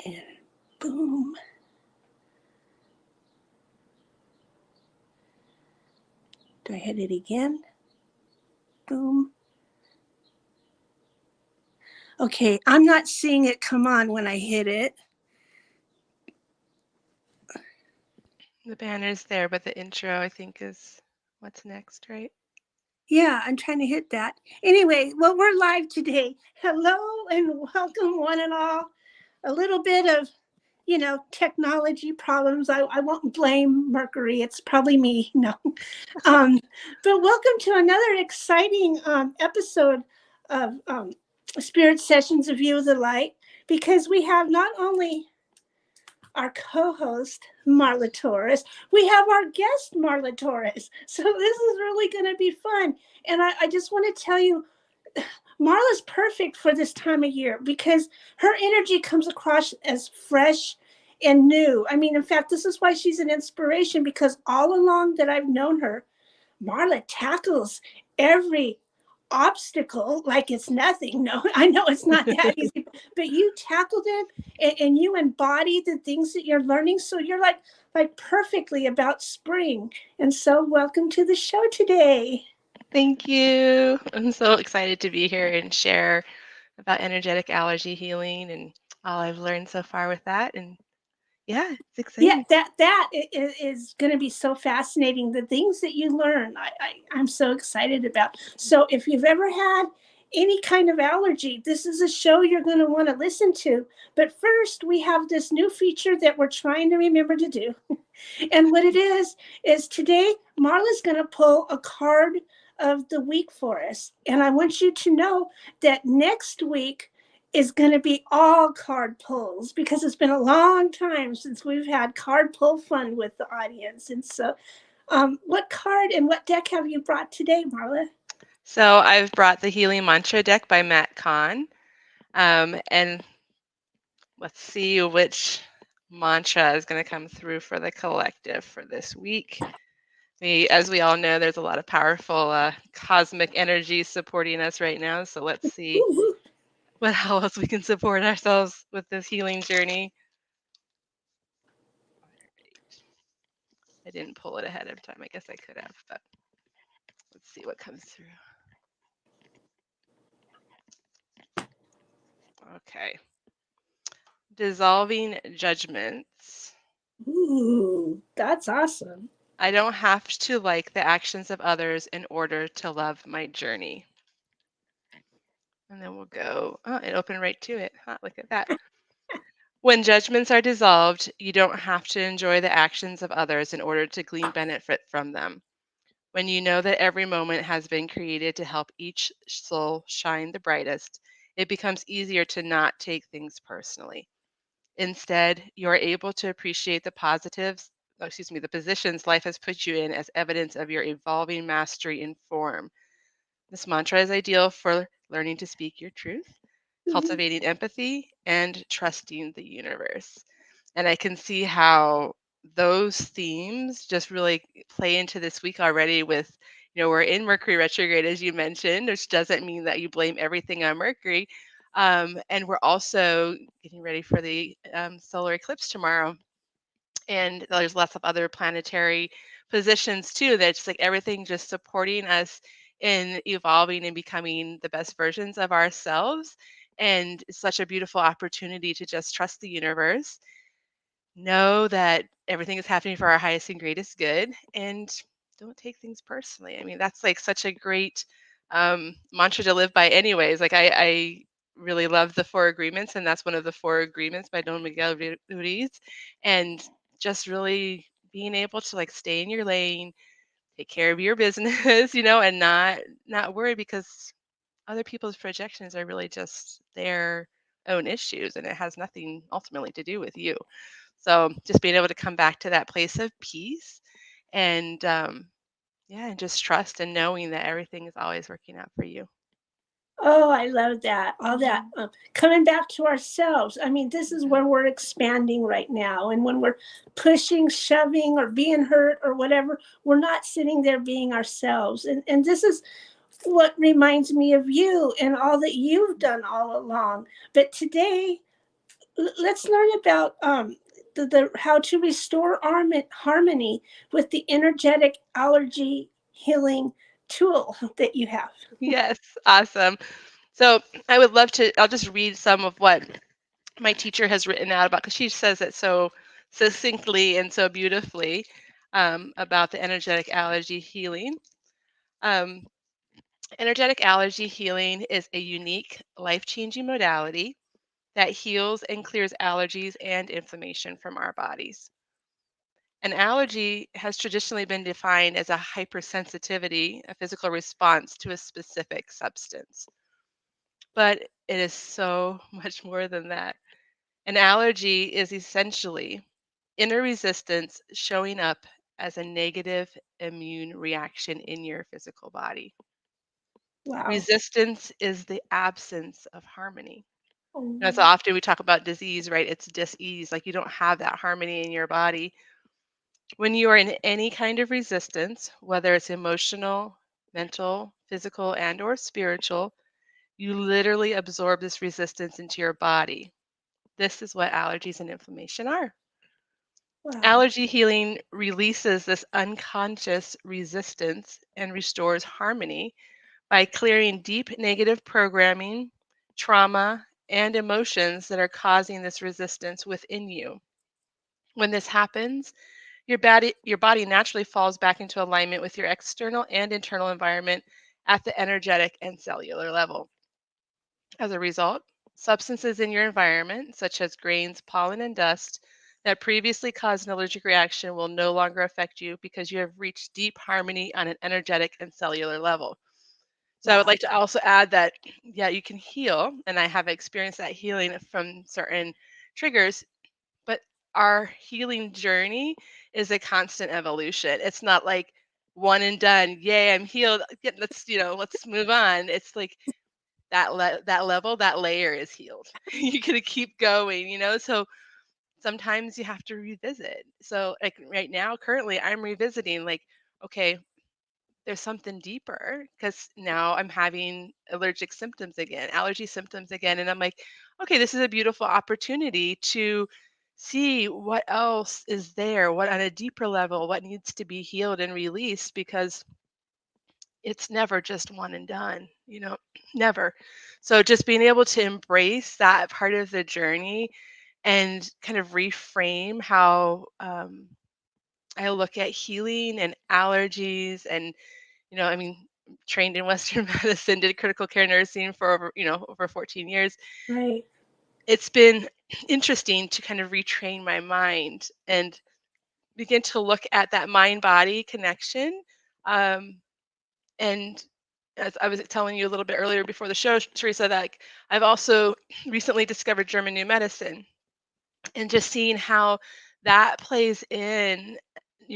And boom. Do I hit it again? Boom. Okay, I'm not seeing it come on when I hit it. The banner's there, but the intro, I think, is what's next, right? Yeah, I'm trying to hit that. Anyway, well, we're live today. Hello and welcome, one and all. A little bit of, technology problems. I won't blame Mercury. It's probably me. No. But welcome to another exciting episode of Spirit Sessions of You the Light, because we have not only our co-host Marla Torres, we have our guest Marla Torres. So this is really going to be fun. And I just want to tell you, Marla's perfect for this time of year because her energy comes across as fresh and new. I mean, in fact, this is why she's an inspiration, because all along that I've known her, Marla tackles every obstacle like it's nothing. No, I know it's not that easy, but you tackle them, and you embody the things that you're learning. So you're like perfectly about spring. And so welcome to the show today. Thank you. I'm so excited to be here and share about energetic allergy healing and all I've learned so far with that. And yeah, it's Yeah, exciting. that is going to be so fascinating. The things that you learn, I'm so excited about. So if you've ever had any kind of allergy, this is a show you're going to want to listen to. But first, we have this new feature that we're trying to remember to do. And what it is today, Marla's going to pull a card of the week for us. And I want you to know that next week is going to be all card pulls, because it's been a long time since we've had card pull fun with the audience. And so, what card and what deck have you brought today, Marla? So I've brought the Healing Mantra deck by Matt Kahn. And let's see which mantra is going to come through for the collective for this week. As we all know, there's a lot of powerful cosmic energy supporting us right now. So let's see how else we can support ourselves with this healing journey. I didn't pull it ahead of time. I guess I could have, but let's see what comes through. Okay. Dissolving judgments. Ooh, that's awesome. I don't have to like the actions of others in order to love my journey. And then we'll go, oh, it opened right to it. Huh, look at that. When judgments are dissolved, you don't have to enjoy the actions of others in order to glean benefit from them. When you know that every moment has been created to help each soul shine the brightest, it becomes easier to not take things personally. Instead, you are able to appreciate the the positions life has put you in as evidence of your evolving mastery in form. This mantra is ideal for learning to speak your truth, cultivating empathy, and trusting the universe. And I can see how those themes just really play into this week already with, we're in Mercury retrograde, as you mentioned, which doesn't mean that you blame everything on Mercury. And we're also getting ready for the solar eclipse tomorrow. And there's lots of other planetary positions too, that's like everything just supporting us in evolving and becoming the best versions of ourselves. And it's such a beautiful opportunity to just trust the universe, know that everything is happening for our highest and greatest good, and don't take things personally. I mean, that's like such a great mantra to live by anyways. Like I really love the four agreements, and that's one of the four agreements by Don Miguel Ruiz. And just really being able to like stay in your lane, take care of your business, and not worry, because other people's projections are really just their own issues, and it has nothing ultimately to do with you. So just being able to come back to that place of peace and yeah, and just trust and knowing that everything is always working out for you. Oh, I love that. All that coming back to ourselves. I mean, this is where we're expanding right now. And when we're pushing, shoving, or being hurt or whatever, we're not sitting there being ourselves. And this is what reminds me of you and all that you've done all along. But today, let's learn about the how to restore harmony with the energetic allergy healing tool that you have. Yes, awesome. So I would love to, I'll just read some of what my teacher has written out about, because she says it so succinctly and so beautifully about the energetic allergy healing. Um, Energetic allergy healing is a unique, life changing modality that heals and clears allergies and inflammation from our bodies. An allergy has traditionally been defined as a hypersensitivity, a physical response to a specific substance. But it is so much more than that. An allergy is essentially inner resistance showing up as a negative immune reaction in your physical body. Wow. Resistance is the absence of harmony. So Oh, often we talk about disease, right? It's dis-ease, like you don't have that harmony in your body. When you are in any kind of resistance, whether it's emotional, mental, physical, and or spiritual, you literally absorb this resistance into your body. This is what allergies and inflammation are. wow. Allergy healing releases this unconscious resistance and restores harmony by clearing deep negative programming, trauma, and emotions that are causing this resistance within you. When this happens, your body naturally falls back into alignment with your external and internal environment at the energetic and cellular level. As a result, substances in your environment, such as grains, pollen, and dust, that previously caused an allergic reaction will no longer affect you because you have reached deep harmony on an energetic and cellular level. So I would Wow. like to also add that, yeah, you can heal, and I have experienced that healing from certain triggers, but our healing journey is a constant evolution. It's not like one and done. Yay, I'm healed. Let's move on. It's like that level, that layer is healed. You're gonna keep going. So sometimes you have to revisit. So like right now, currently, I'm revisiting. Like, okay, there's something deeper because now I'm having allergic symptoms again, allergy symptoms again. And I'm like, okay, this is a beautiful opportunity to see what else is there, what on a deeper level, what needs to be healed and released, because it's never just one and done, never. So just being able to embrace that part of the journey and kind of reframe how I look at healing and allergies and I mean, trained in Western medicine, did critical care nursing for over 14 years. Right. It's been interesting to kind of retrain my mind and begin to look at that mind body connection. Um, and as I was telling you a little bit earlier before the show, Teresa, that like, I've also recently discovered German New Medicine, and just seeing how that plays in,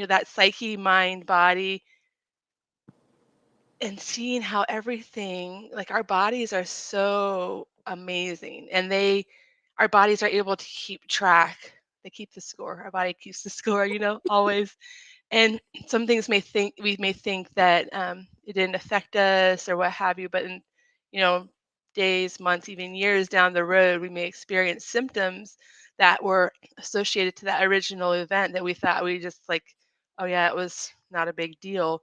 that psyche, mind, body, and seeing how everything, like our bodies are so amazing, and our bodies are able to keep track. They keep the score. Our body keeps the score, always. And some things we may think that it didn't affect us or what have you, but in you know days, months, even years down the road, we may experience symptoms that were associated to that original event that we thought we just like, oh yeah, it was not a big deal.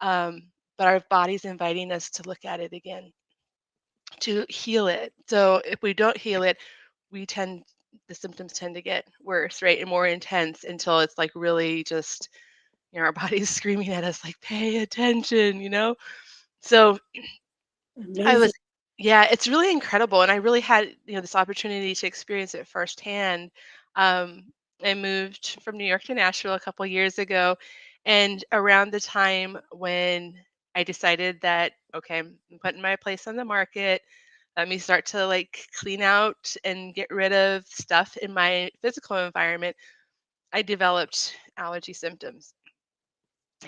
um, but our body's inviting us to look at it again, to heal it. So if we don't heal it, the symptoms tend to get worse, right, and more intense until it's like really just our body's screaming at us like, pay attention. So I was, Amazing. yeah, it's really incredible. And I really had, this opportunity to experience it firsthand. Um, I moved from New York to Nashville a couple years ago. And around the time when I decided that, okay, I'm putting my place on the market, let me start to like clean out and get rid of stuff in my physical environment, I developed allergy symptoms.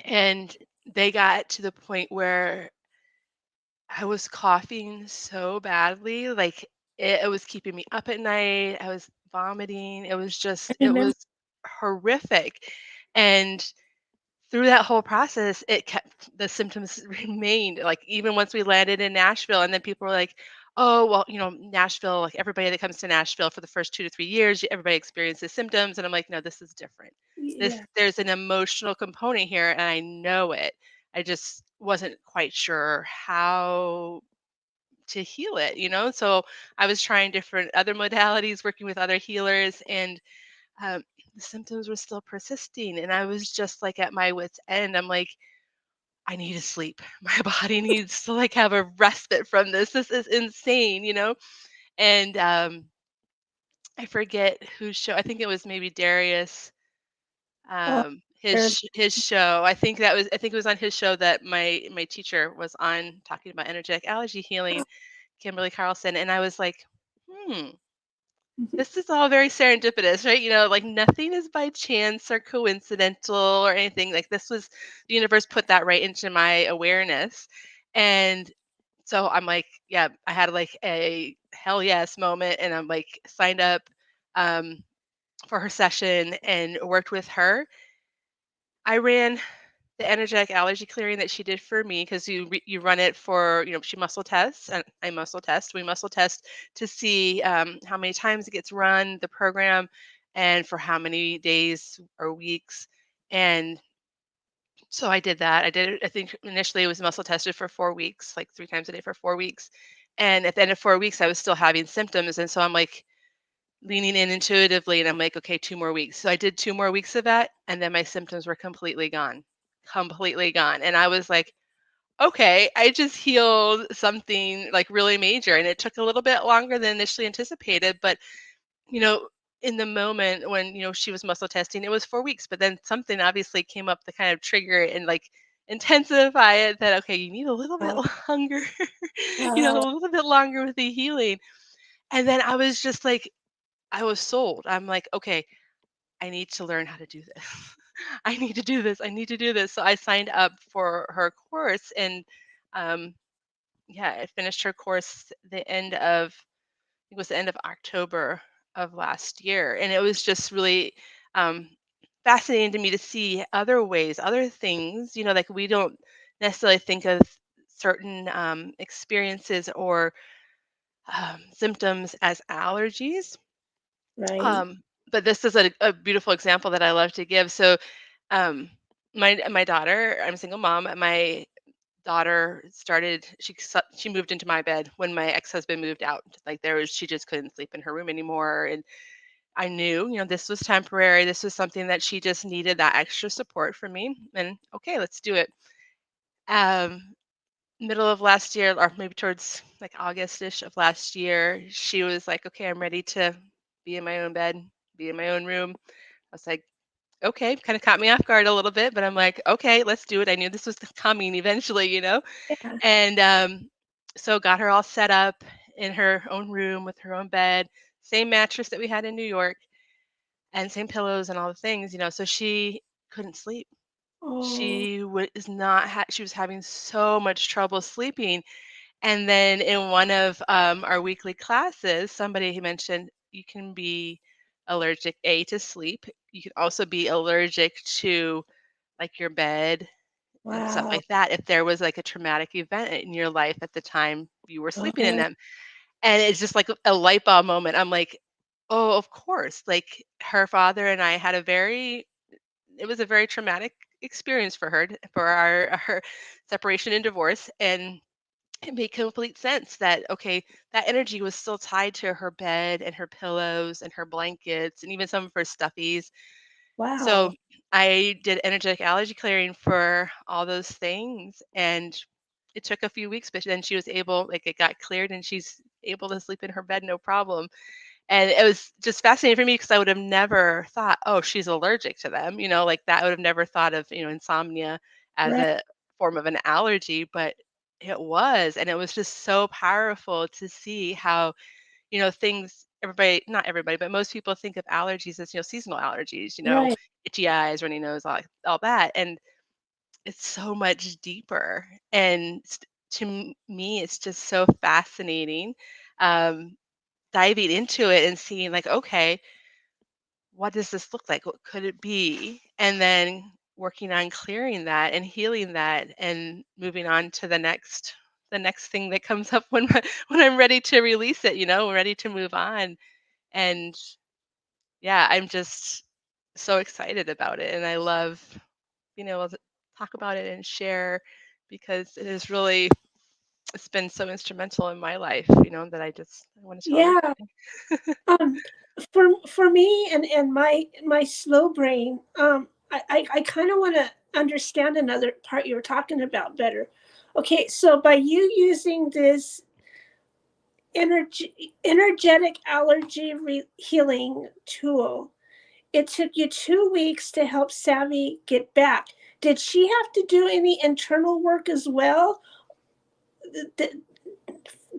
And they got to the point where I was coughing so badly, like it was keeping me up at night. I was vomiting. I It remember. was horrific. And through that whole process, the symptoms remained. Like even once we landed in Nashville, and then people were like, oh, well, Nashville, like everybody that comes to Nashville for the first 2 to 3 years, everybody experiences symptoms. And I'm like, no, this is different. Yeah. There's an emotional component here, and I know it. I just wasn't quite sure how to heal it. So I was trying different other modalities, working with other healers, and um, the symptoms were still persisting. And I was just like at my wit's end. I'm like, I need to sleep. My body needs to like have a respite from this. This is insane. And I forget whose show. I think it was maybe Darius. Oh, His there's, his show. I think it was on his show that my teacher was on talking about energetic allergy healing, Kimberly Carlson, and I was like, hmm, mhm. this is all very serendipitous, right? Like nothing is by chance or coincidental or anything. Like this was the universe put that right into my awareness. And so I'm like, yeah, I had like a hell yes moment, and I'm like signed up um, for her session and worked with her. I ran the energetic allergy clearing that she did for me, because you run it for, she muscle tests and I muscle test. We muscle test to see how many times it gets run, the program, and for how many days or weeks. And so I did that. I did it. I think initially it was muscle tested for 4 weeks, like 3 times a day for 4 weeks. And at the end of 4 weeks, I was still having symptoms. And so I'm like leaning in intuitively, and I'm like, okay, 2 more weeks. So I did 2 more weeks of that. And then my symptoms were completely gone, completely gone. And I was like, okay, I just healed something like really major. And it took a little bit longer than initially anticipated. But you know, in the moment when, she was muscle testing, it was 4 weeks, but then something obviously came up to kind of trigger it and like intensify it, that, okay, you need a little bit Wow. longer, a Wow. little bit longer with the healing. And then I was just like, I was sold. I'm like, okay, I need to learn how to do this. I need to do this. I need to do this. So I signed up for her course, and um, yeah, I finished her course the end of it was the end of October of last year. And it was just really um, fascinating to me to see other ways, other things, like we don't necessarily think of certain experiences or symptoms as allergies. Right. Um, but this is a beautiful example that I love to give. So, um, my daughter, I'm a single mom. My daughter started she moved into my bed when my ex-husband moved out. Like she just couldn't sleep in her room anymore, and I knew, this was temporary. This was something that she just needed, that extra support from me. And okay, let's do it. um Middle of last year, or maybe towards like Augustish of last year, she was like, okay, I'm ready to be in my own bed, be in my own room. I was like, okay, kind of caught me off guard a little bit, but I'm like, okay, let's do it. I knew this was coming eventually. Yeah. And so got her all set up in her own room with her own bed, same mattress that we had in New York, and same pillows and all the things. So she couldn't sleep. Oh, She was not. She was having so much trouble sleeping. And then in one of our weekly classes, somebody had mentioned you can be allergic to sleep. You can also be allergic to like your bed and stuff wow. like that, if there was like a traumatic event in your life at the time you were sleeping in Uh-huh. them. And it's just like a light bulb moment. I'm like, oh, of course. Like her father and I had it was a very traumatic experience for her, for her separation and divorce. And it made complete sense that, okay, that energy was still tied to her bed and her pillows and her blankets and even some of her stuffies. So Wow. I did energetic allergy clearing for all those things, and it took a few weeks, but then she was able, like, it got cleared, and she's able to sleep in her bed no problem. And it was just fascinating for me, because I would have never thought, oh, she's allergic to them. Like that, I would have never thought of, insomnia as Right. a form of an allergy, but it was. And it was just so powerful to see how, things, everybody, not everybody, but most people think of allergies as, seasonal allergies, Right. itchy eyes, runny nose, all that. And it's so much deeper. And me, it's just so fascinating. Um, Diving into it and seeing like, okay, what does this look like? What could it be? And then working on clearing that and healing that and moving on to the next the next thing that comes up when when I'm ready to release it, ready to move on. And yeah, I'm just so excited about it, and I love being able to talk about it and share because it is really it's been so instrumental in my life, that I want to tell Yeah. everybody. Um, for me and my slow brain, I kind of want to understand another part you were talking about better. Okay, so by you using this energetic allergy healing tool, it took you 2 weeks to help Savvy get back. Did she have to do any internal work as well?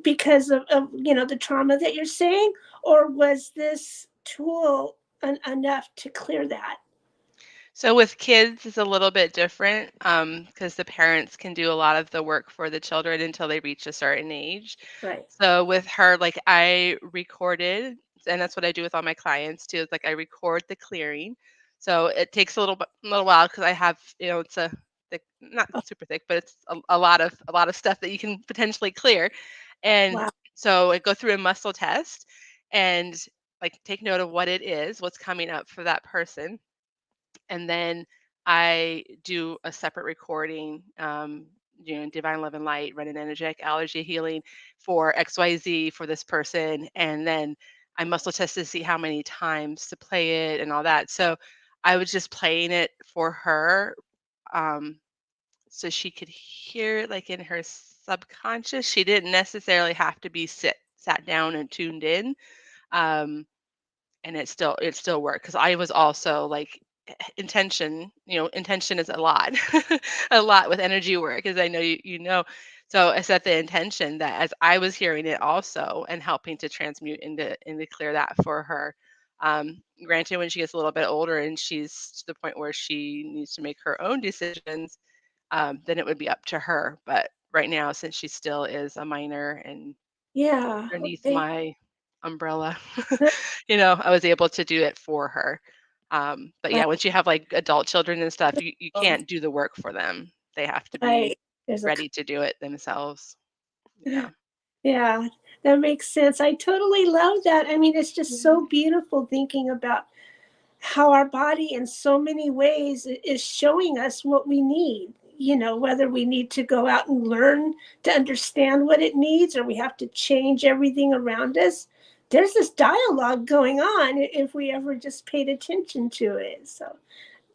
Because of the trauma that you're saying, or was this tool enough to clear that? So with kids, it's a little bit different because the parents can do a lot of the work for the children until they reach a certain age. Right. So with her, like I recorded, and that's what I do with all my clients too. Is like I record the clearing. So it takes a little while because I have, it's a thick, not Oh, super thick, but it's a lot of stuff that you can potentially clear. And wow. so I go through a muscle test and like take note of what it is, what's coming up for that person, and then I do a separate recording, Divine Love and Light, run an energetic allergy healing for XYZ for this person. And then I muscle test to see how many times to play it and all that. So I was just playing it for her um, so she could hear it like in her subconscious. She didn't necessarily have to be sat down and tuned in. Um, and it still worked because I was also like intention is a lot a lot with energy work, as I know so I set the intention that as I was hearing it also and helping to transmute into clear that for her. Granted, when she gets a little bit older and she's to the point where she needs to make her own decisions, then it would be up to her. But right now, since she still is a minor and Yeah. underneath Okay. my umbrella. I was able to do it for her. But yeah, once you have like adult children and stuff, you Wow. can't do the work for them. They have to be Right. There's a ready to do it themselves. Yeah. yeah, that makes sense. I totally love that. I mean, it's just Mhm. so beautiful thinking about how our body in so many ways is showing us what we need, whether we need to go out and learn to understand what it needs or we have to change everything around us. There's this dialogue going on if we ever just paid attention to it. So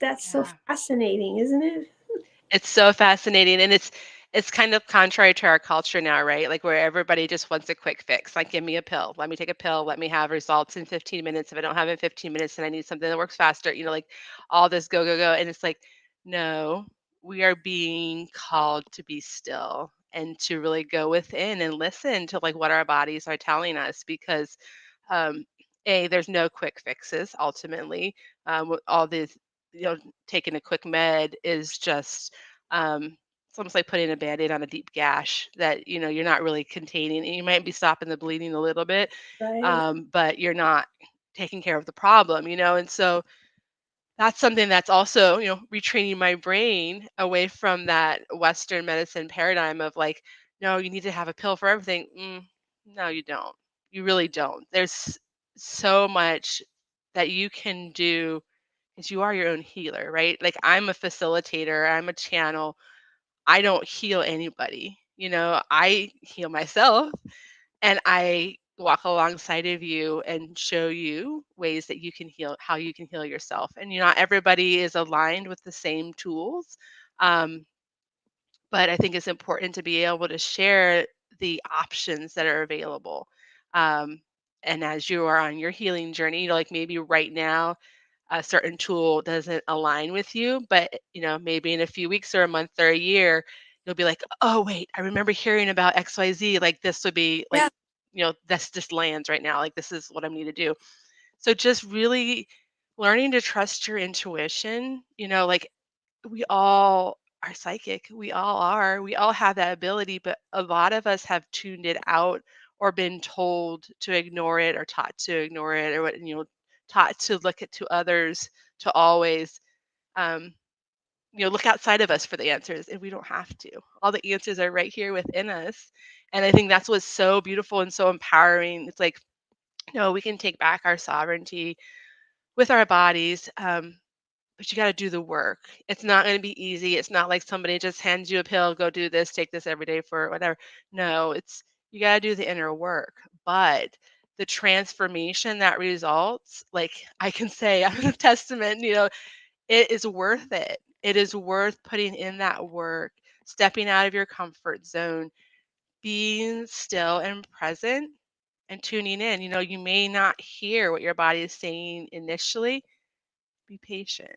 that's so Yeah. fascinating, isn't it? It's so fascinating, and it's kind of contrary to our culture now, right? Like where everybody just wants a quick fix. Like, give me a pill. Let me take a pill. Let me have results in 15 minutes. If I don't have it in 15 minutes and I need something that works faster, like all this go, go, go. And it's like, no, we are being called to be still and to really go within and listen to like what our bodies are telling us because um there's no quick fixes ultimately. With all these, taking a quick med is just it's almost like putting a band-aid on a deep gash that you're not really containing, and you might be stopping the bleeding a little bit, Right. but you're not taking care of the problem, and so that's something that's also, retraining my brain away from that Western medicine paradigm of like, no, you need to have a pill for everything. No, you don't. You really don't. There's so much that you can do because you are your own healer, right? Like I'm a facilitator, I'm a channel. I don't heal anybody. I heal myself and I walk alongside of you and show you ways that you can heal, how you can heal yourself. And not everybody is aligned with the same tools. Um, but I think it's important to be able to share the options that are available. Um, and as you are on your healing journey, like maybe right now a certain tool doesn't align with you, but maybe in a few weeks or a month or a year, you'll be like, oh wait, I remember hearing about XYZ. Like this would be like, Yeah. this just lands right now. Like this is what I need to do. So just really learning to trust your intuition, like we all are psychic. We all are. We all have that ability, but a lot of us have tuned it out or been told to ignore it or taught to ignore it or taught to look at to others to always um look outside of us for the answers, and we don't have to. All the answers are right here within us. And I think that's what's so beautiful and so empowering. It's like, we can take back our sovereignty with our bodies. But you got to do the work. It's not going to be easy. It's not like somebody just hands you a pill, go do this, take this every day for whatever. No, it's you got to do the inner work. But the transformation that results, like I can say, I'm a testament, it is worth it. It is worth putting in that work, stepping out of your comfort zone, being still and present and tuning in. You may not hear what your body is saying initially. Be patient.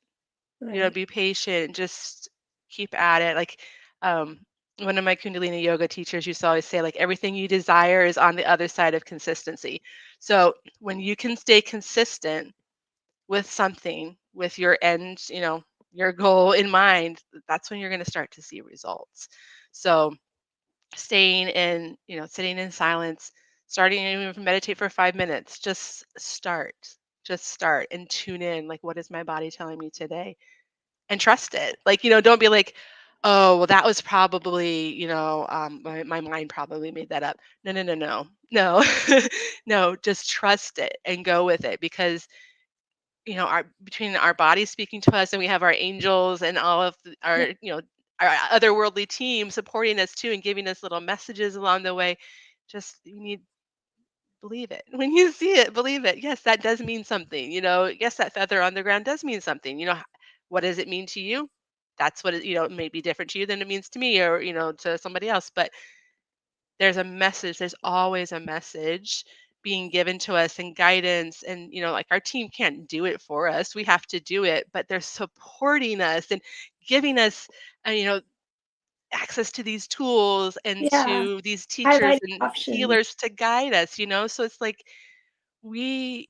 Right. Be patient, just keep at it. Like, um, one of my Kundalini yoga teachers used to always say, like, everything you desire is on the other side of consistency. So when you can stay consistent with something, with your end, your goal in mind, that's when you're going to start to see results. So sitting in silence, starting even if you meditate for 5 minutes, just start and tune in. Like, what is my body telling me today? And trust it. Like, don't be like, "Oh, well, that was probably, my mind probably made that up." No, no, no, no. No. No, just trust it and go with it because, our between our bodies speaking to us and we have our angels and all of Yeah. our otherworldly team supporting us too and giving us little messages along the way. Just you need believe it. When you see it, believe it. Yes, that does mean something. Yes, that feather on the ground does mean something. What does it mean to you? That's what it may be different to you than it means to me or, to somebody else. But there's a message. There's always a message being given to us and guidance. And, like our team can't do it for us. We have to do it, but they're supporting us and giving us, access to these tools and Yeah. to these teachers Highlight and options. healers to guide us. So it's like we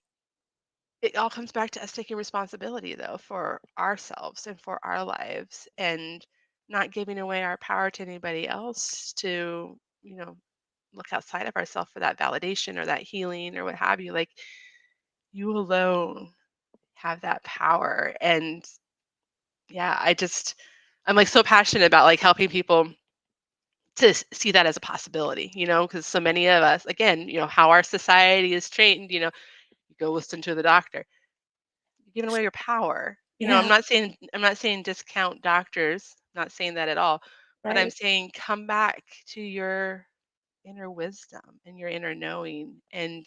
it all comes back to us taking responsibility though for ourselves and for our lives and not giving away our power to anybody else to, look outside of ourselves for that validation or that healing or what have you. Like you alone have that power. And yeah, I'm like so passionate about like helping people to see that as a possibility, because so many of us, again, how our society is trained, you go listen to the doctor. You're giving away your power. Yeah. I'm not saying discount doctors, not saying that at all, but I'm Right. saying come back to your inner wisdom and your inner knowing and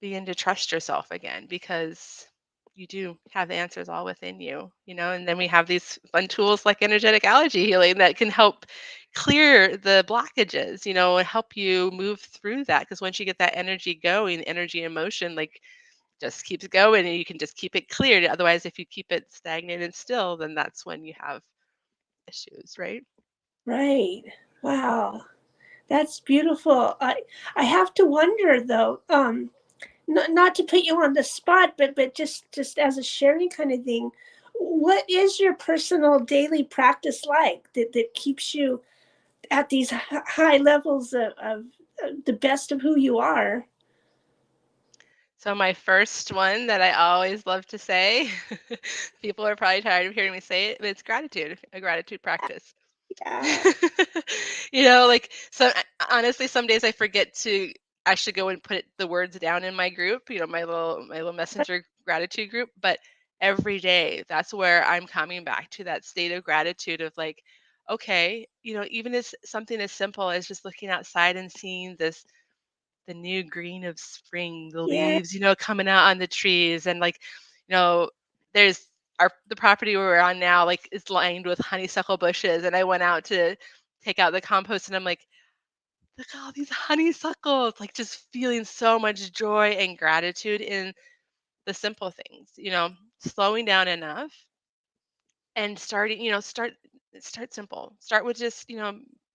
begin to trust yourself again because you do have the answers all within you. And then we have these fun tools like energetic allergy healing that can help clear the blockages, and help you move through that. Because once you get that energy going, energy and motion, like just keeps going and you can just keep it cleared. Otherwise, if you keep it stagnant and still, then that's when you have issues, right? Right. Wow. That's beautiful. I have to wonder though, not to put you on the spot, but just as a sharing kind of thing, what is your personal daily practice like that keeps you at these high levels of the best of who you are? So my first one that I always love to say, people are probably tired of hearing me say it, but it's gratitude, a gratitude practice. Yeah. Like honestly, some days I forget to actually go and put the words down in my group, my little messenger gratitude group, but every day that's where I'm coming back to that state of gratitude of like, okay, even as something as simple as just looking outside and seeing the new green of spring, the Yeah. leaves, coming out on the trees and like, you know, there's the property we're on now like is lined with honeysuckle bushes and I went out to take out the compost and I'm like, look at all these honeysuckles, like just feeling so much joy and gratitude in the simple things, slowing down enough and starting, start simple. Start with just,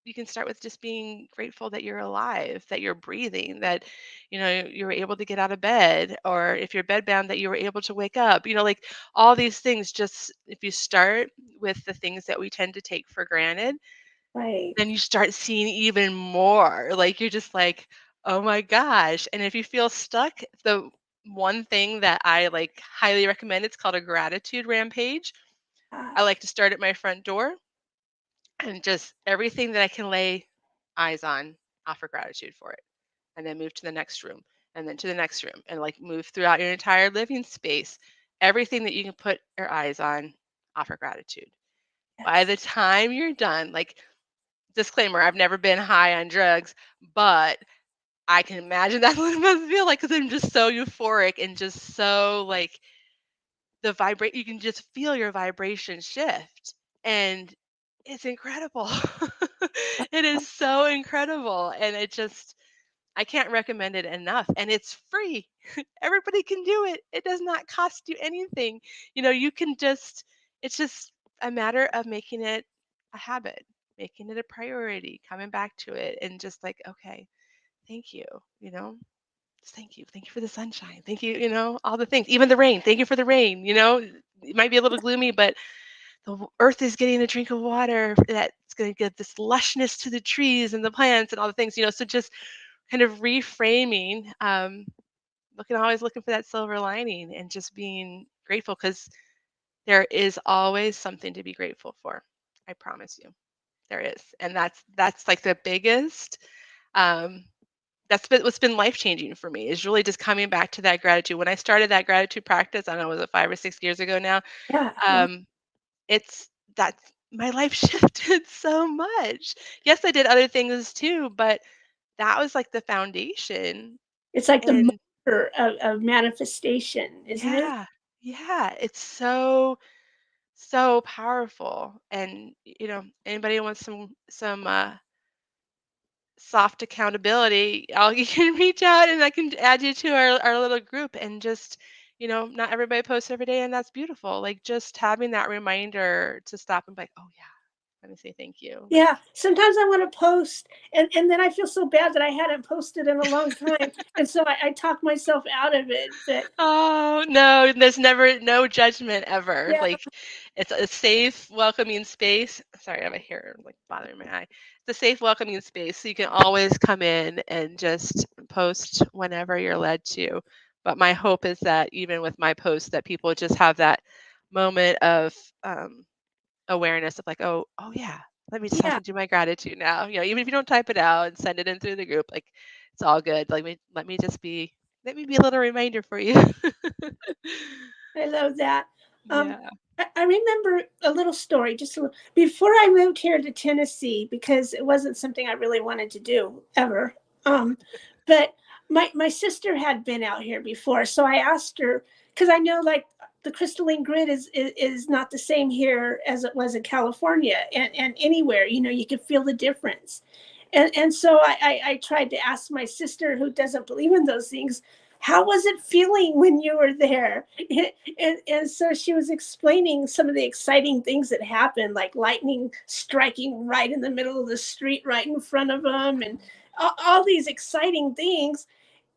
you can start with just being grateful that you're alive, that you're breathing, that, you were able to get out of bed, or if you're bedbound, that you were able to wake up, like all these things. Just if you start with the things that we tend to take for granted, Right. then you start seeing even more. Like you're just like, oh my gosh. And if you feel stuck, the one thing that I like highly recommend, it's called a gratitude rampage Ah, I like to start at my front door and just everything that I can lay eyes on, offer gratitude for it. And then move to the next room and then to the next room and like move throughout your entire living space. Everything that you can put your eyes on, offer gratitude. By yes. the time you're done, like disclaimer, I've never been high on drugs, but I can imagine that's what it must feel like because I'm just so euphoric and just so like the vibrate you can just feel your vibration shift and it's incredible. It is so incredible and it just I can't recommend it enough and it's free. Everybody can do it. It does not cost you anything. You can just it's just a matter of making it a habit, making it a priority, coming back to it and just like, okay, thank you, you know. Just thank you. Thank you for the sunshine. Thank you, all the things. Even the rain. Thank you for the rain. It might be a little gloomy, but earth is getting a drink of water that's going to give this lushness to the trees and the plants and all the things. So just kind of reframing, always looking for that silver lining and just being grateful because there is always something to be grateful for. I promise you, there is, and that's like the biggest. Um, that's what's been life changing for me is really just coming back to that gratitude. When I started that gratitude practice, I don't know, was it 5 or 6 years ago now? Yeah. Yeah. Um, it's that my life shifted so much. Yes, I did other things too, but that was like the foundation. It's like the And motor of manifestation, isn't it? yeah, yeah, it's so so powerful. And anybody wants some soft accountability, you can reach out and I can add you to our little group and just, not everybody posts every day and that's beautiful. Like just having that reminder to stop and be like, oh yeah, let me say thank you. Like, Yeah. Sometimes I want to post and then I feel so bad that I hadn't posted in a long time. And so I talk myself out of it. But oh no, there's never no judgment ever. yeah, Like it's a safe, welcoming space. Sorry, I have a hair like bothering my eye. It's a safe, welcoming space. So you can always come in and just post whenever you're led to. But my hope is that even with my posts, that people just have that moment of um, awareness of like, oh yeah, let me just have yeah, to do my gratitude now. Even if you don't type it out and send it in through the group, like it's all good. Like let me be a little reminder for you. I love that. Um, Yeah. I remember a little story just before I moved here to Tennessee because it wasn't something I really wanted to do ever. But my sister had been out here before, so I asked her because I know like the crystalline grid is not the same here as it was in California and anywhere. You can feel the difference. And so I tried to ask my sister who doesn't believe in those things, how was it feeling when you were there? And so she was explaining some of the exciting things that happened, like lightning striking right in the middle of the street, right in front of them, and all these exciting things.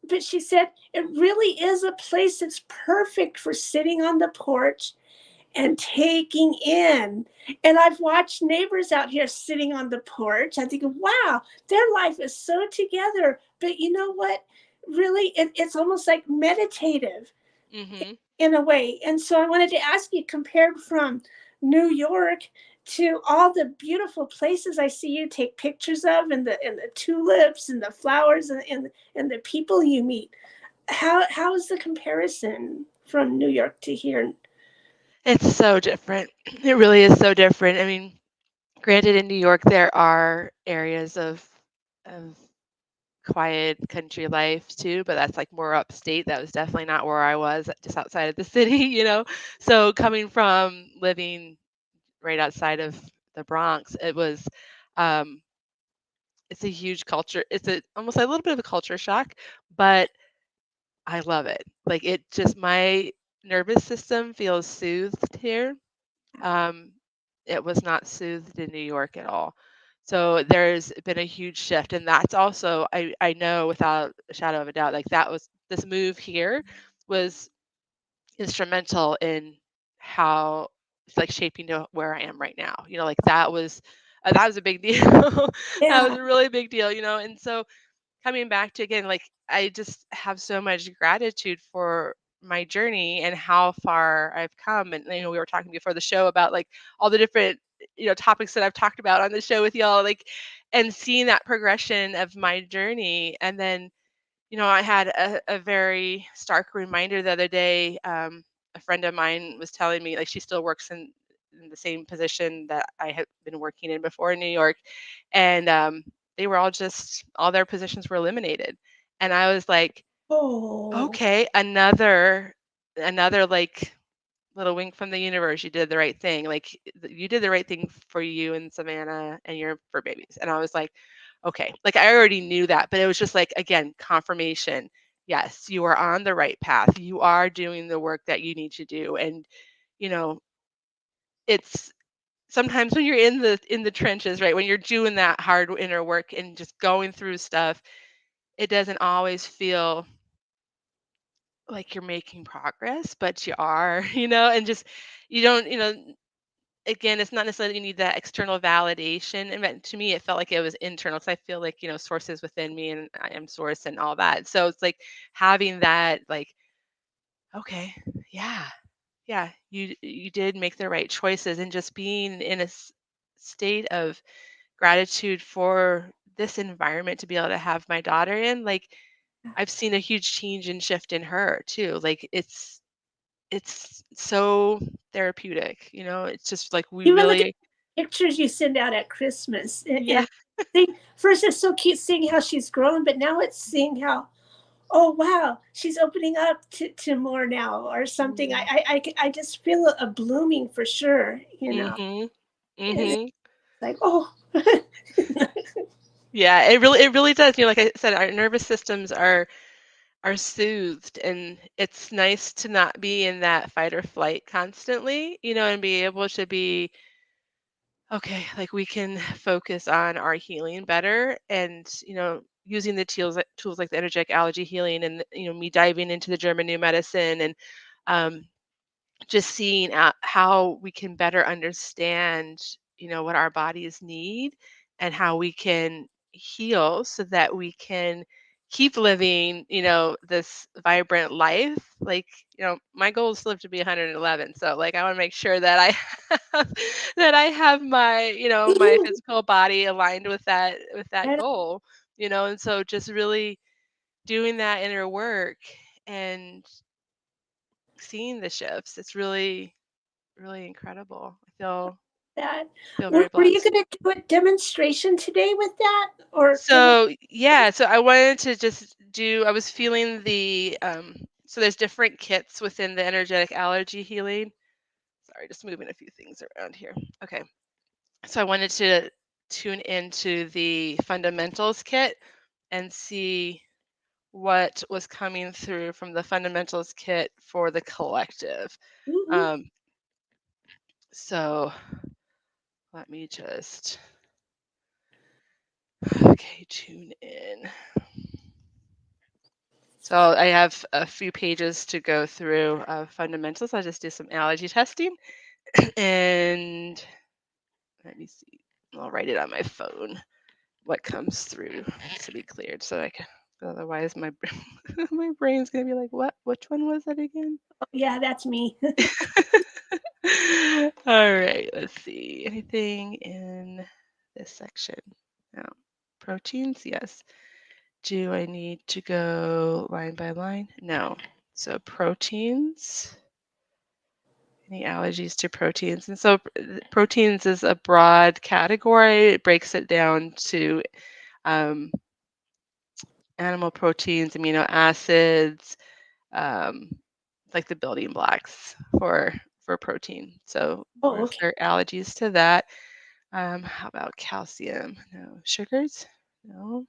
But she said it really is a place that's perfect for sitting on the porch and taking in. And I've watched neighbors out here sitting on the porch. I think, wow, their life is so together. But you know what? Really, it's almost like meditative Mhm. in a way. And so I wanted to ask you, compared from New York to all the beautiful places I see you take pictures of, and the tulips and the flowers and the people you meet. How is the comparison from New York to here? It's so different. It really is so different. I mean, granted in New York there are areas of quiet country life too, but that's like more upstate. That was definitely not where I was, just outside of the city. So coming from living right outside of the Bronx, um it's a huge culture. It's almost a little bit of a culture shock, but I love it. Like it just my nervous system feels soothed here. Um, it was not soothed in New York at all. So there's been a huge shift, and that's also I know without a shadow of a doubt, like that was this move here was instrumental in how it's like shaping to where I am right now. Like that was a big deal. That was Yeah. a really big deal. And so coming back to again, like I just have so much gratitude for my journey and how far I've come. And we were talking before the show about like all the different topics that I've talked about on the show with y'all, like, and seeing that progression of my journey. And then I had a very stark reminder the other day. A friend of mine was telling me, like, she still works in the same position that I had been working in before in New York, and they were all their positions were eliminated, and I was like, Oh, okay, another like little wink from the universe. You did the right thing. Like you did the right thing for you and Savannah and your fur babies. And I was like, okay, like I already knew that, but it was just like, again, confirmation. Yes, you are on the right path. You are doing the work that you need to do. And, you know, it's sometimes when you're in the trenches, right? When you're doing that hard inner work and just going through stuff, it doesn't always feel like you're making progress, but you are, and just you don't, again, it's not necessarily you need that external validation. And to me, it felt like it was internal because I feel like, source is within me and I am source and all that. So it's like having that, like, okay, yeah, yeah, you did make the right choices, and just being in a state of gratitude for this environment to be able to have my daughter in. Like, I've seen a huge change and shift in her too. Like it's so therapeutic, it's just like we even look at really. pictures you send out at Christmas, Yeah. and first it's so cute seeing how she's grown, but now it's seeing how, oh wow, she's opening up to more now or something. Mhm. I just feel a blooming for sure, Mhm. and it's Mhm. like, oh. Yeah, it really does. Like I said, our nervous systems are soothed, and it's nice to not be in that fight or flight constantly, and be able to be okay, like we can focus on our healing better, and using the tools like the energetic allergy healing, and me diving into the German new medicine, and um just seeing how we can better understand, what our bodies need, and how we can heal so that we can keep living, this vibrant life. Like, my goal is to live to be 111. So like, I want to make sure that I have, that I have my, my physical body aligned with that goal, and so just really doing that inner work and seeing the shifts. It's really, really incredible. I That feel very were you blessed. going to do a demonstration today with that, or So yeah, so I wanted to just I was feeling so there's different kits within the energetic allergy healing. Sorry, just moving a few things around here. Okay. So I wanted to tune into the fundamentals kit and see what was coming through from the fundamentals kit for the collective. ooh, Um, so let me just, okay, tune in. So I have a few pages to go through of fundamentals. I'll just do some allergy testing and let me see. I'll write it on my phone what comes through to be cleared so I can, otherwise my my brain's gonna be like, what? Which one was that again? yeah, that's me. All right, let's see. Anything in this section? No. Proteins, yes. Do I need to go line by line? No. So proteins, any allergies to proteins? And so proteins is a broad category. It breaks it down to um, animal proteins, amino acids, um, like the building blocks for protein. So Oh, if okay. there are allergies to that, how about calcium? No. Sugars? No.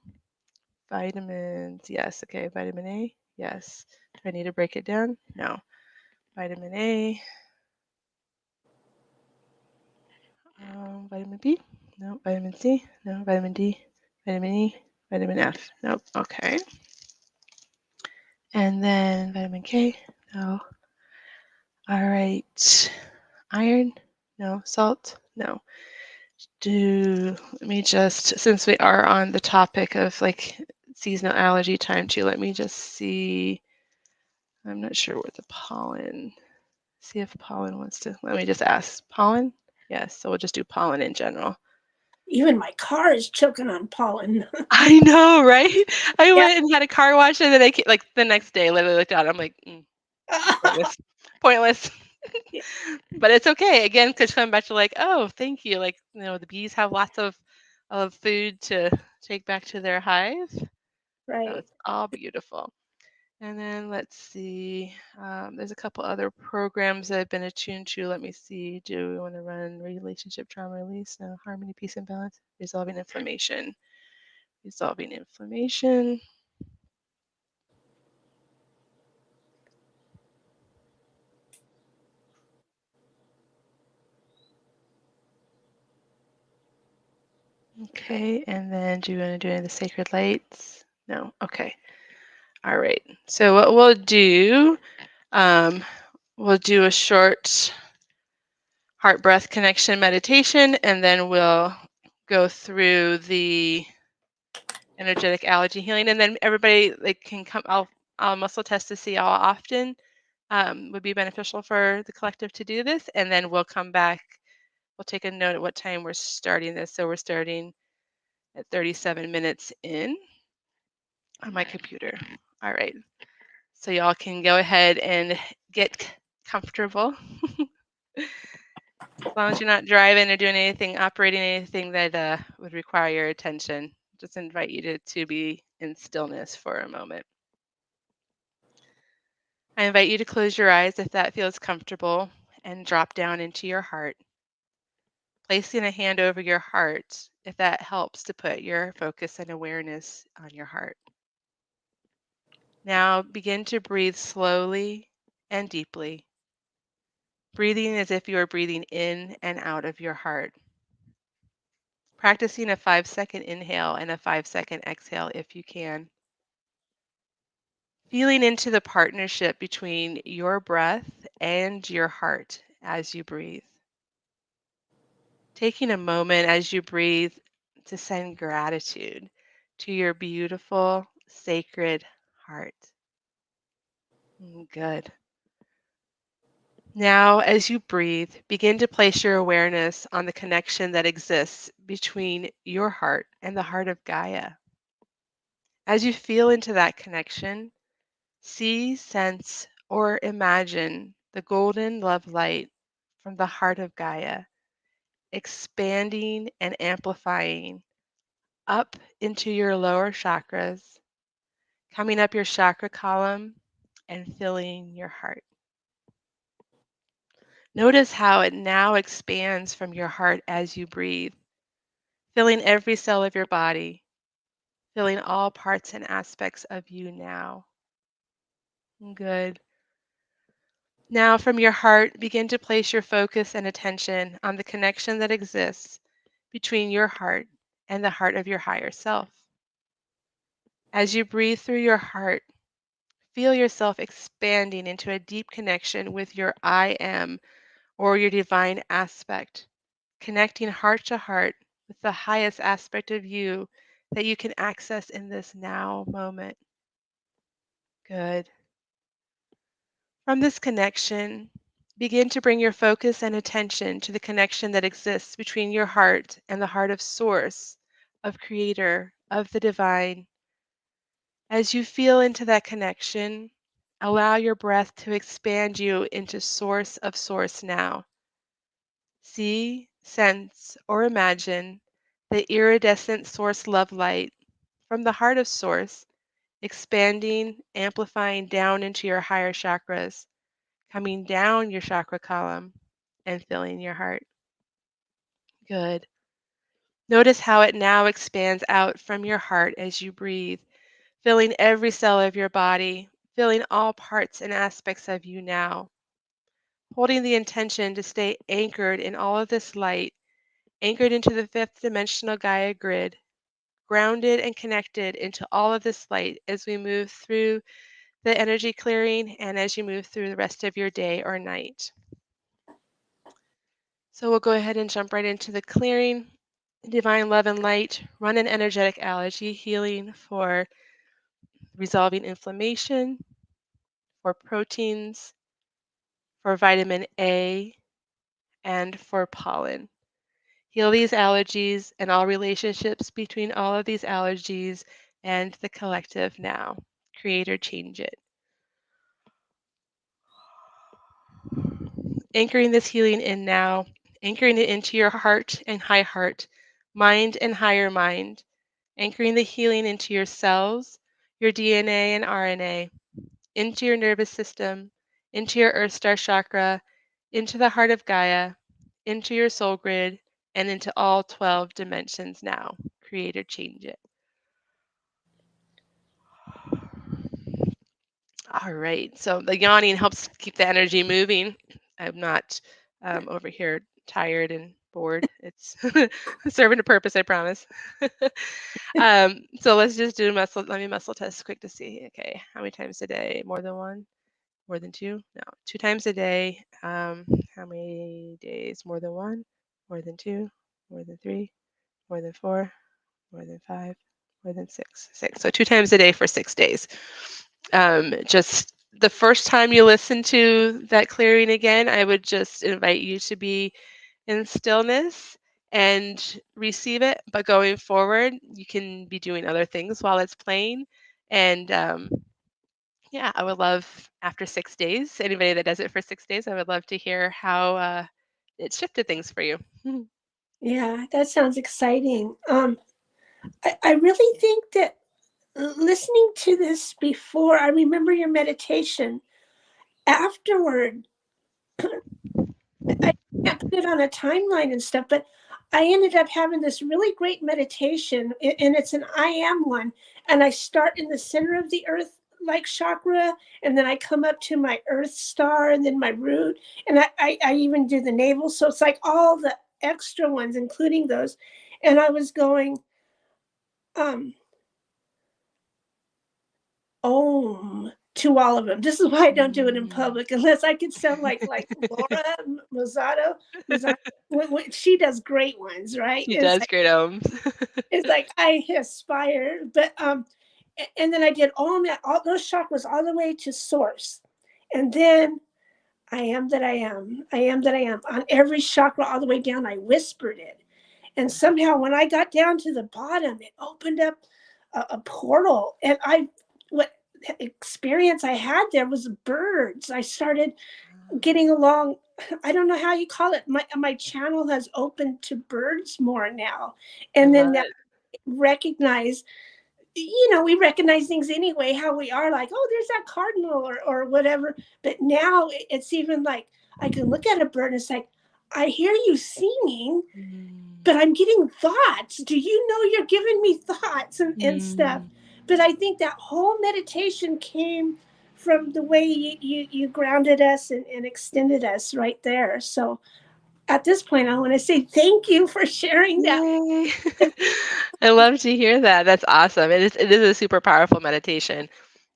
Vitamins? Yes. Okay. Vitamin A? Yes. Do I need to break it down? No. Vitamin A. Vitamin B? No. Vitamin C? No. Vitamin D? Vitamin E? Vitamin F? Nope. Okay. And then vitamin K? No. All right. Iron? No. Salt? No. Let me just, since we are on the topic of like seasonal allergy time too, let me just see. I'm not sure what the pollen. See if pollen wants to. Let me just ask. Pollen? Yes. So we'll just do pollen in general. Even my car is choking on pollen. I know, right? I Yeah. went and had a car wash, and then like the next day, literally looked out. I'm like, pointless, pointless. Yeah. But it's okay again, because coming back to like, oh, thank you. Like, the bees have lots of food to take back to their hive. So Right. it's all beautiful. And then let's see. There's a couple other programs that I've been attuned to. Let me see. Do we want to run relationship trauma release? No. Harmony, peace, and balance. Resolving inflammation. Resolving inflammation. Okay, and then do you want to do any of the sacred lights? No. Okay. All right. So what we'll do a short heart breath connection meditation, and then we'll go through the energetic allergy healing, and then everybody can come. I'll muscle test to see how often would be beneficial for the collective to do this, and then we'll come back. We'll take a note at what time we're starting this. So we're starting at 37 minutes in on my computer. All right. So y'all can go ahead and get comfortable. As long as you're not driving or doing anything, operating anything that would require your attention, just invite you to be in stillness for a moment. I invite you to close your eyes if that feels comfortable and drop down into your heart. Placing a hand over your heart if that helps to put your focus and awareness on your heart. Now begin to breathe slowly and deeply, breathing as if you are breathing in and out of your heart. Practicing a 5-second inhale and a 5-second exhale if you can. Feeling into the partnership between your breath and your heart as you breathe. Taking a moment as you breathe to send gratitude to your beautiful, sacred heart. Good. Now, as you breathe, begin to place your awareness on the connection that exists between your heart and the heart of Gaia. As you feel into that connection, see, sense, or imagine the golden love light from the heart of Gaia, expanding and amplifying up into your lower chakras, coming up your chakra column and filling your heart. Notice how it now expands from your heart as you breathe, filling every cell of your body, filling all parts and aspects of you now. Good. Now, from your heart, begin to place your focus and attention on the connection that exists between your heart and the heart of your higher self. As you breathe through your heart, feel yourself expanding into a deep connection with your I am or your divine aspect, connecting heart to heart with the highest aspect of you that you can access in this now moment. Good. From this connection, begin to bring your focus and attention to the connection that exists between your heart and the heart of Source, of Creator, of the Divine. As you feel into that connection, allow your breath to expand you into Source of Source now. See, sense, or imagine the iridescent Source love light from the heart of Source, expanding, amplifying down into your higher chakras, coming down your chakra column and filling your heart. Good. Notice how it now expands out from your heart as you breathe, filling every cell of your body, filling all parts and aspects of you now. Holding the intention to stay anchored in all of this light, anchored into the fifth dimensional Gaia grid, grounded and connected into all of this light as we move through the energy clearing and as you move through the rest of your day or night. So we'll go ahead and jump right into the clearing. Divine love and light, run an energetic allergy healing for resolving inflammation, for proteins, for vitamin A, and for pollen. Heal these allergies and all relationships between all of these allergies and the collective now. Create or change it. Anchoring this healing in now, anchoring it into your heart and high heart, mind and higher mind, anchoring the healing into your cells, your DNA and RNA, into your nervous system, into your Earth Star chakra, into the heart of Gaia, into your soul grid, and into all 12 dimensions now. Create or change it. All right. So the yawning helps keep the energy moving. I'm not over here tired and bored. It's serving a purpose, I promise. So let's just do muscle. Let me muscle test quick to see. Okay, how many times a day? More than one? More than two? No, 2 times a day. How many days? More than one? More than two? More than three? More than four? More than five? More than six? Six. So 2 times a day for 6 days. Just the first time you listen to that clearing again, I would just invite you to be in stillness and receive it. But going forward, you can be doing other things while it's playing. And yeah, I would love after 6 days, anybody that does it for 6 days, I would love to hear how it shifted things for you. Yeah, that sounds exciting. I really think that listening to this before, I remember your meditation. Afterward, I can't put it on a timeline and stuff, but I ended up having this really great meditation, and it's an I am one. And I start in the center of the earth, like chakra, and then I come up to my earth star and then my root. And I even do the navel. So it's like all the extra ones, including those. And I was going, um, Om to all of them. This is why I don't do it in Mm. public unless I could sound like Laura Mozzato. Mozzato. When she does great ones, right? She does great ohms. It's like I aspire, but and then I did all those chakras all the way to source, and then I am that I am. I am that I am on every chakra all the way down. I whispered it, and somehow when I got down to the bottom, it opened up a portal, and what experience I had there was birds. I started getting along. I don't know how you call it. My channel has opened to birds more now, I and then love that it. recognize, we recognize things anyway, how we are, like, oh, there's that cardinal or whatever. But now it's even like I can look at a bird and it's like, I hear you singing, Mm. but I'm getting thoughts. Do you know you're giving me thoughts and stuff? Mm. But I think that whole meditation came from the way you grounded us and extended us right there. So at this point, I want to say thank you for sharing that. Yay. I love to hear that. That's awesome. It is a super powerful meditation.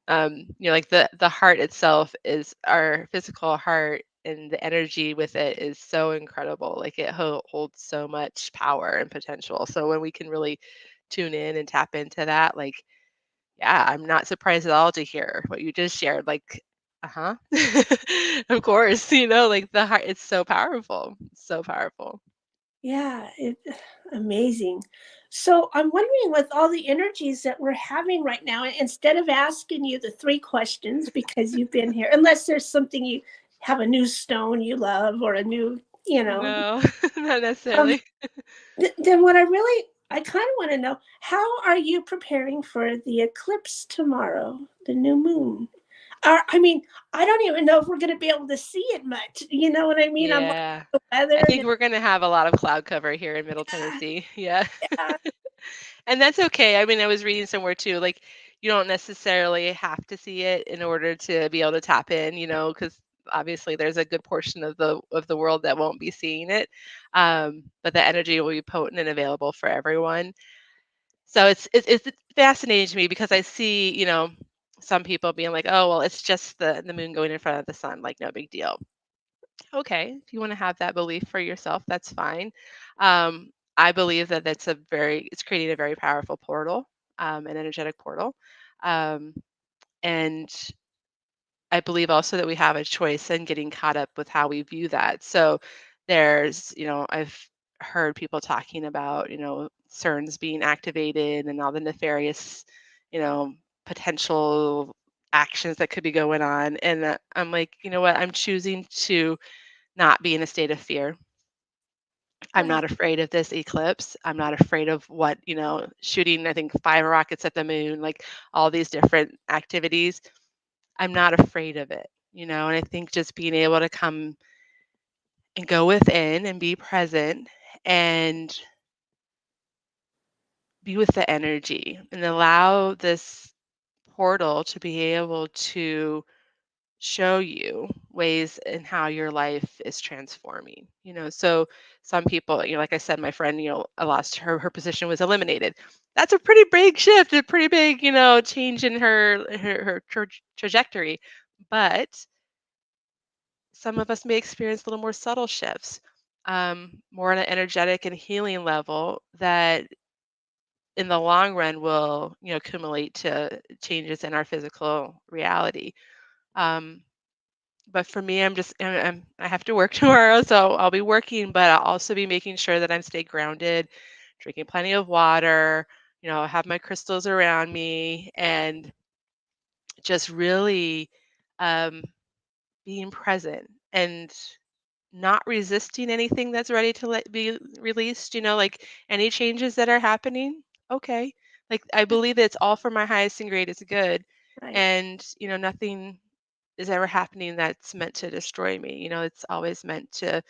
Like the heart itself is our physical heart, and the energy with it is so incredible. Like it holds so much power and potential. So when we can really tune in and tap into that, like, yeah, I'm not surprised at all to hear what you just shared. Like, uh-huh. Of course, like the heart, it's so powerful. So powerful. Yeah, amazing. So I'm wondering, with all the energies that we're having right now, instead of asking you the three questions because you've been here, unless there's something you have, a new stone you love or a new, No, not um, necessarily. then what I kind of want to know, how are you preparing for the eclipse tomorrow, the new moon? I mean, I don't even know if we're going to be able to see it much. You know what I mean? I'm looking Yeah. at the I weather think and we're gonna have a lot of cloud cover here in Middle yeah, Tennessee. Yeah. yeah, And that's okay. I mean, I was reading somewhere too, like you don't necessarily have to see it in order to be able to tap in, because obviously there's a good portion of the world that won't be seeing it. But the energy will be potent and available for everyone. So it's fascinating to me because I see, some people being like, oh, well, it's just the moon going in front of the sun, like no big deal. Okay, if you want to have that belief for yourself, that's fine. I believe that it's creating a very powerful portal, an energetic portal. Um, and I believe also that we have a choice in getting caught up with how we view that. So there's, I've heard people talking about, CERNs being activated and all the nefarious, you know, potential actions that could be going on. And I'm like, you know what? I'm choosing to not be in a state of fear. I'm Right. not afraid of this eclipse. I'm not afraid of what, shooting, I think, 5 rockets at the moon, like all these different activities. I'm not afraid of it, and I think just being able to come and go within and be present and be with the energy and allow this portal to be able to show you ways in how your life is transforming. So some people, like I said, my friend, I lost her position was eliminated. That's a pretty big shift, a pretty big, change in her trajectory. But some of us may experience a little more subtle shifts, more on an energetic and healing level that in the long run will, accumulate to changes in our physical reality. Um, but for me, I have to work tomorrow, so I'll be working, but I'll also be making sure that I'm stay grounded, drinking plenty of water, have my crystals around me, and just really um, being present and not resisting anything that's ready to be released, like any changes that are happening, okay. Like I believe it's all for my highest and greatest good. Right. And, nothing is ever happening that's meant to destroy me. It's always meant to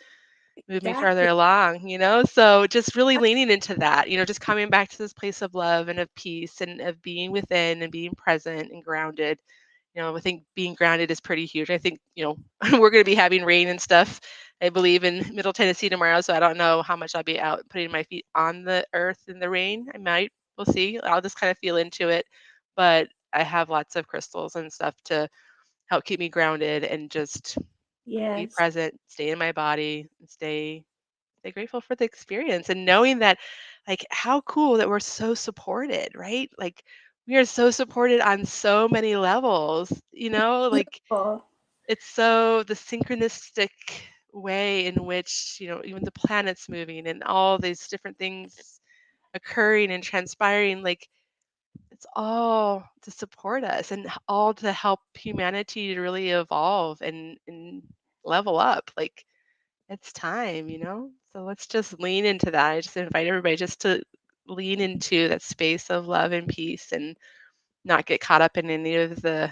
move me further Exactly. along. So just really leaning into that, just coming back to this place of love and of peace and of being within and being present and grounded. I think being grounded is pretty huge. I think, we're going to be having rain and stuff, I believe, in Middle Tennessee tomorrow. So I don't know how much I'll be out putting my feet on the earth in the rain. I might. We'll see. I'll just kind of feel into it. But I have lots of crystals and stuff to help keep me grounded and just be Yes. present, stay in my body, and stay grateful for the experience and knowing that, like, how cool that we're so supported, right? Like we are so supported on so many levels, like Beautiful. it's so the synchronistic way in which, even the planets moving and all these different things occurring and transpiring, like it's all to support us and all to help humanity to really evolve and level up. Like it's time. So let's just lean into that. I just invite everybody just to lean into that space of love and peace and not get caught up in any of the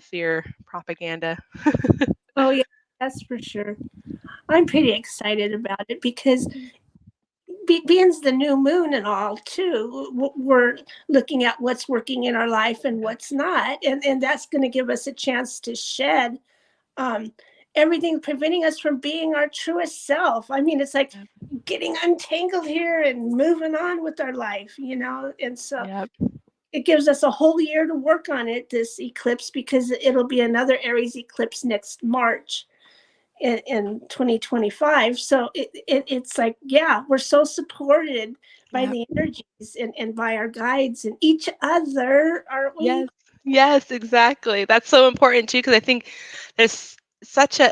fear propaganda. Oh, yeah, that's for sure. I'm pretty excited about it because being's the new moon and all too. We're looking at what's working in our life and Yep. what's not, and that's going to give us a chance to shed um, everything preventing us from being our truest self. I mean, it's like Yep. getting untangled here and moving on with our life. And so Yep. it gives us a whole year to work on it, this eclipse, because it'll be another Aries eclipse next March in 2025. So it's like, yeah, we're so supported by Yep. the energies and by our guides and each other, aren't we? Yes. Yes, exactly. That's so important too, because I think there's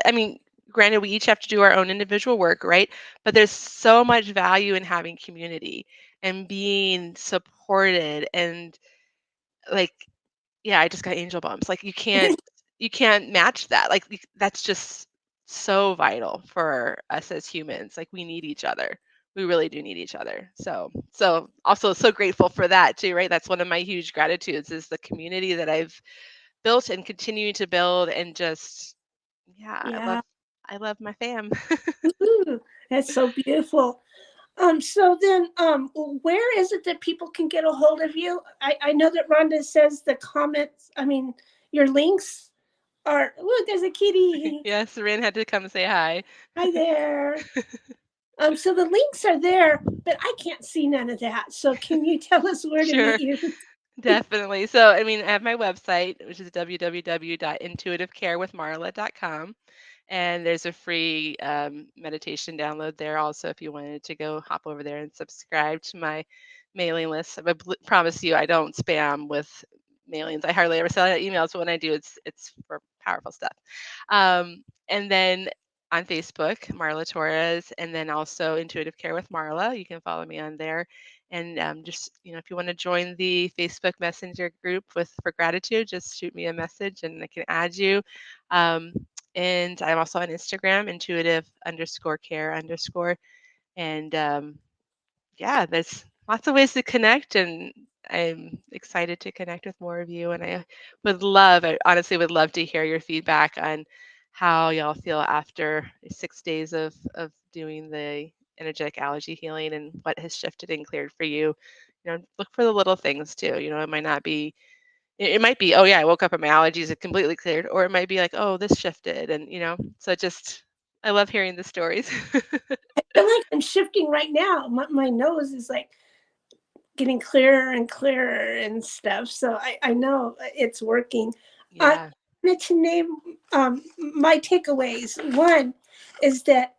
I mean, granted, we each have to do our own individual work, right? But there's so much value in having community and being supported and like, yeah, I just got angel bumps. Like you can't match that. Like that's just so vital for us as humans. Like we need each other. We really do need each other. So also so grateful for that too, right? That's one of my huge gratitudes is the community that I've built and continue to build and just yeah, Yeah. I love my fam. Ooh, that's so beautiful. So then, where is it that people can get a hold of you? I know that Rhonda says the comments, I mean, your links are, look, there's a kitty. Yes, Rin had to come say hi. Hi there. So the links are there, but I can't see none of that. So can you tell us where to Sure. meet you? Definitely. So, I mean, I have my website, which is www.intuitivecarewithmarla.com. And there's a free meditation download there also if you wanted to go hop over there and subscribe to my mailing list. I promise you, I don't spam with mailings. I hardly ever send out emails, but when I do, it's for powerful stuff. And then on Facebook, Marla Torres, and then also Intuitive Care with Marla. You can follow me on there. And just, if you want to join the Facebook Messenger group for gratitude, just shoot me a message and I can add you. And I'm also on Instagram, intuitive_care_. And yeah, there's lots of ways to connect, and I'm excited to connect with more of you. And I honestly would love to hear your feedback on how y'all feel after 6 days of doing the energetic allergy healing and what has shifted and cleared for you. Look for the little things too. It might not be, it might be, oh yeah, I woke up and my allergies are completely cleared, or it might be like, oh, this shifted. And, so I love hearing the stories. I feel like I'm shifting right now. My nose is like getting clearer and clearer and stuff. So I know it's working. Yeah. I wanted to name my takeaways. One is that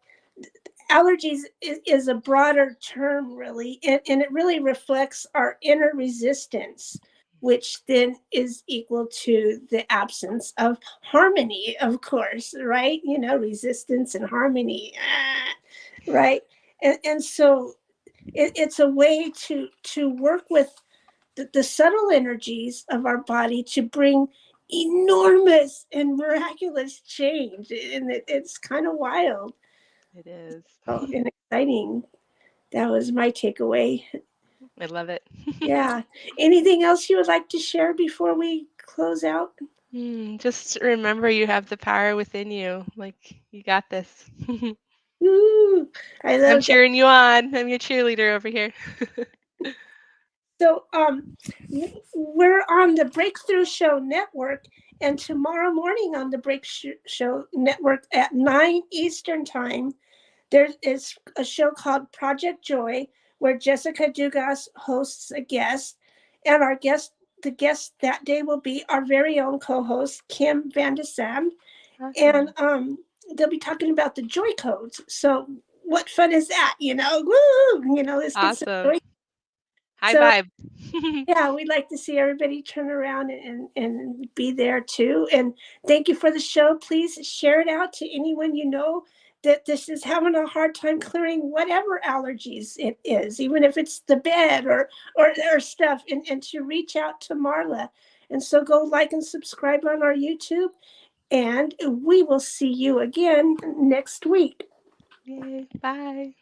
allergies is a broader term, really, and it really reflects our inner resistance, which then is equal to the absence of harmony, of course, right? Resistance and harmony, right? And so it's a way to work with the subtle energies of our body to bring enormous and miraculous change. And it's kind of wild. It is. And exciting. That was my takeaway. I love it. Yeah. Anything else you would like to share before we close out? Just remember you have the power within you. Like, you got this. Ooh, I I'm love that. cheering you on. I'm your cheerleader over here. So we're on the Breakthrough Show Network, and tomorrow morning on the Breakthrough Show Network at 9 Eastern Time, there is a show called Project Joy, where Jessica Dugas hosts a guest, and the guest that day will be our very own co-host, Kim Vandesam, Awesome. and they'll be talking about the joy codes. So what fun is that? Woo! Let's get some Awesome. joy. High So vibe. yeah, we'd like to see everybody turn around and be there too. And thank you for the show. Please share it out to anyone you know that this is having a hard time clearing whatever allergies it is, even if it's the bed or stuff, and to reach out to Marla. And so go like and subscribe on our YouTube, and we will see you again next week. Yay. Bye.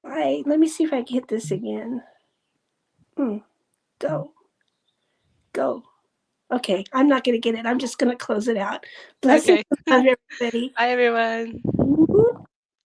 Bye. Let me see if I can hit this again. Go. Go. Okay, I'm not going to get it. I'm just going to close it out. Blessings Okay. and love, everybody. Bye, everyone. Woo-hoo.